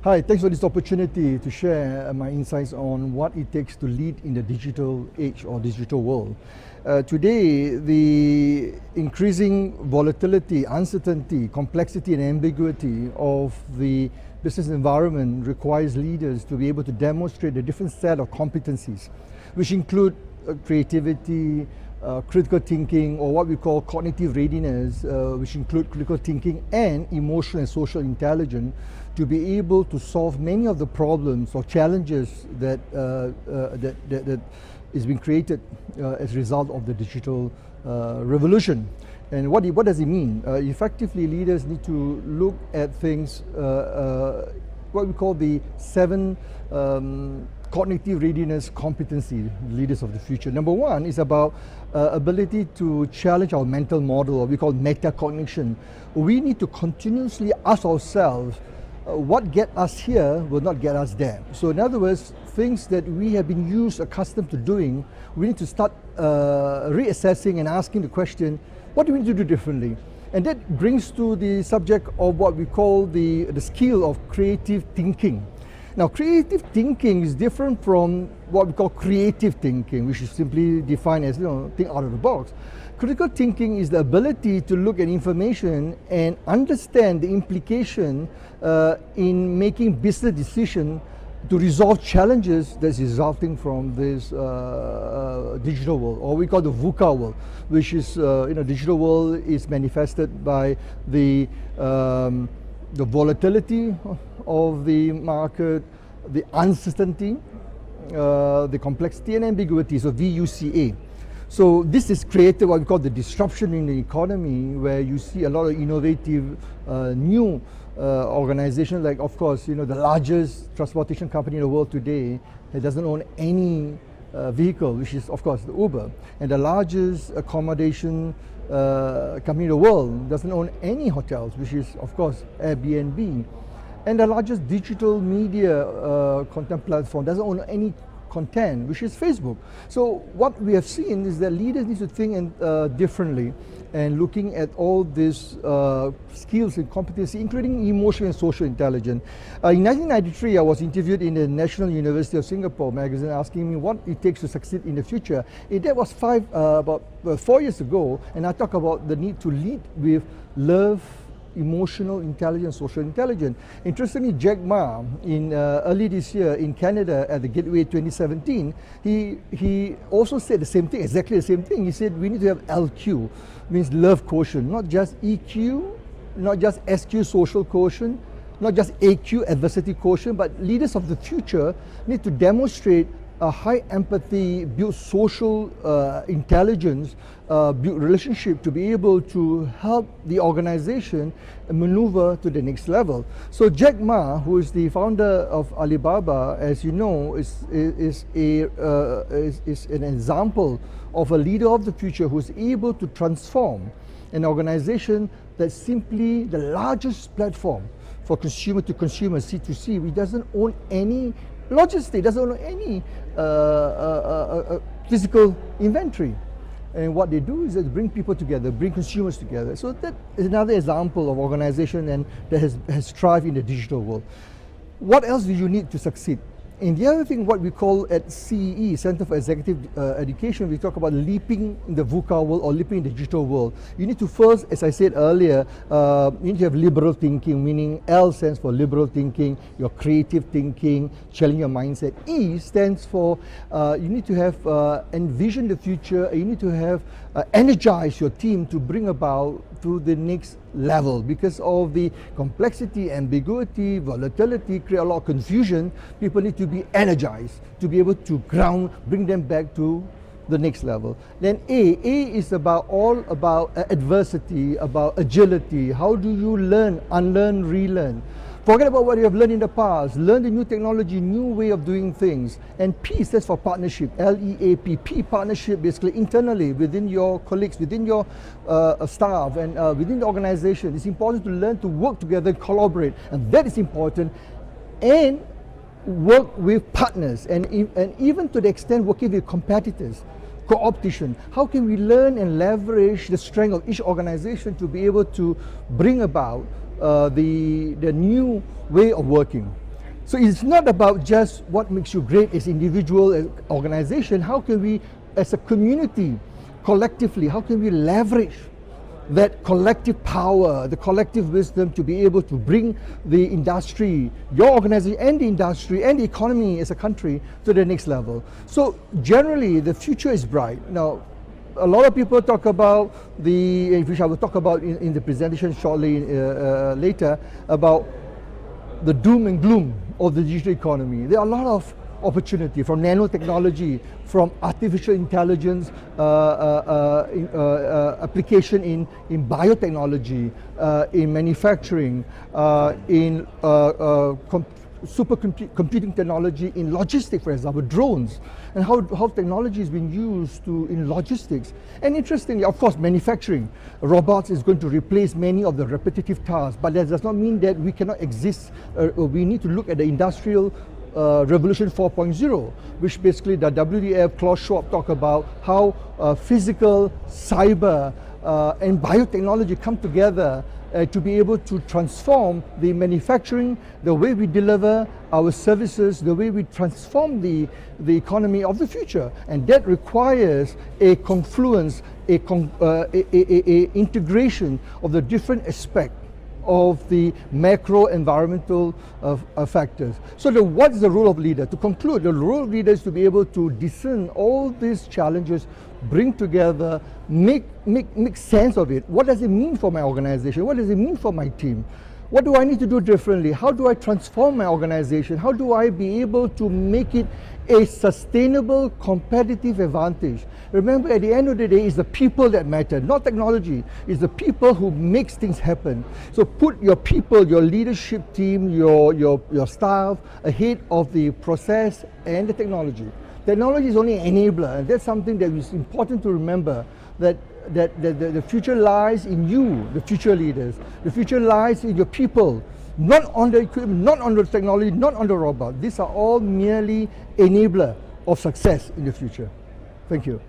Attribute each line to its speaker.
Speaker 1: Hi, thanks for this opportunity to share my insights on what it takes to lead in the digital age or digital world. Today, the increasing volatility, uncertainty, complexity and ambiguity of the business environment requires leaders to be able to demonstrate a different set of competencies, which include creativity, critical thinking, or what we call cognitive readiness, which include critical thinking and emotional and social intelligence, to be able to solve many of the problems or challenges that is being created as a result of the digital revolution. And what does it mean? Effectively, leaders need to look at things, what we call the 7 cognitive readiness competency leaders of the future. Number 1 is about ability to challenge our mental model, or we call metacognition. We need to continuously ask ourselves, what get us here will not get us there. So in other words, things that we have been accustomed to doing, we need to start reassessing and asking the question, what do we need to do differently? And that brings to the subject of what we call the skill of creative thinking. Now, creative thinking is different from what we call creative thinking, which is simply defined as, think out of the box. Critical thinking is the ability to look at information and understand the implication in making business decisions to resolve challenges that's resulting from this digital world, or we call the VUCA world, which is, digital world is manifested by the volatility of the market, the uncertainty, the complexity and ambiguity, so VUCA. So this is created what we call the disruption in the economy, where you see a lot of innovative new organizations, like, of course, the largest transportation company in the world today that doesn't own any vehicle, which is, of course, the Uber. And the largest accommodation company in the world doesn't own any hotels, which is, of course, Airbnb. And the largest digital media content platform doesn't own any content, which is Facebook. So what we have seen is that leaders need to think differently, and looking at all these skills and competency, including emotional and social intelligence. In 1993, I was interviewed in the National University of Singapore magazine, asking me what it takes to succeed in the future. That was about 4 years ago, and I talked about the need to lead with love, emotional intelligence, social intelligence. Interestingly, Jack Ma, in early this year in Canada at the Gateway 2017, he also said the same thing, exactly the same thing. He said we need to have LQ, means love quotient, not just EQ, not just SQ, social quotient, not just AQ, adversity quotient, but leaders of the future need to demonstrate a high empathy, build social intelligence, build relationship to be able to help the organization maneuver to the next level. So Jack Ma, who is the founder of Alibaba, as you know, is an example of a leader of the future who is able to transform an organization that's simply the largest platform for consumer to consumer, C2C, which doesn't own any logistics, doesn't own any physical inventory. And what they do is they bring people together, bring consumers together. So that is another example of organization and that has thrived in the digital world. What else do you need to succeed? And the other thing, what we call at CEE, Center for Executive Education, we talk about leaping in the VUCA world or leaping in the digital world. You need to first, as I said earlier, you need to have liberal thinking, meaning L stands for liberal thinking, your creative thinking, challenging your mindset. E stands for you need to have envision the future, you need to have energize your team to bring about to the next level. Because of the complexity, ambiguity, volatility, create a lot of confusion, people need to be energized to be able to bring them back to the next level. Then A is all about adversity, about agility. How do you learn, unlearn, relearn? Forget about what you have learned in the past. Learn the new technology, new way of doing things. And P stands for partnership, LEAP. P, partnership, basically internally within your colleagues, within your staff, and within the organization. It's important to learn to work together, collaborate, and that is important. And work with partners, and even to the extent working with competitors, co-opetition. How can we learn and leverage the strength of each organization to be able to bring about the new way of working? So it's not about just what makes you great as individual, as organization. How can we, as a community, collectively, how can we leverage that collective power, the collective wisdom to be able to bring the industry, your organization and the industry and the economy as a country to the next level. So generally, the future is bright. Now, a lot of people talk about which I will talk about in the presentation shortly later, about the doom and gloom of the digital economy. There are a lot of opportunity from nanotechnology, from artificial intelligence application in biotechnology, in manufacturing, in supercomputing technology in logistics, for example, drones, and how technology is being used in logistics. And interestingly, of course, manufacturing. Robots is going to replace many of the repetitive tasks, but that does not mean that we cannot exist. We need to look at the industrial Revolution 4.0, which basically the WDF, Klaus Schwab talk about how physical, cyber, and biotechnology come together to be able to transform the manufacturing, the way we deliver our services, the way we transform the economy of the future. And that requires a confluence, a integration of the different aspects of the macro environmental factors. So what's the role of leader? To conclude, the role of leader is to be able to discern all these challenges, bring together, make sense of it. What does it mean for my organization? What does it mean for my team? What do I need to do differently? How do I transform my organization? How do I be able to make it a sustainable competitive advantage? Remember, at the end of the day, it's the people that matter, not technology. It's the people who makes things happen. So put your people, your leadership team, your staff ahead of the process and the technology. Technology is only an enabler, and that's something that is important to remember, that the future lies in you, the future leaders. The future lies in your people, not on the equipment, not on the technology, not on the robot. These are all merely enabler of success in the future. Thank you.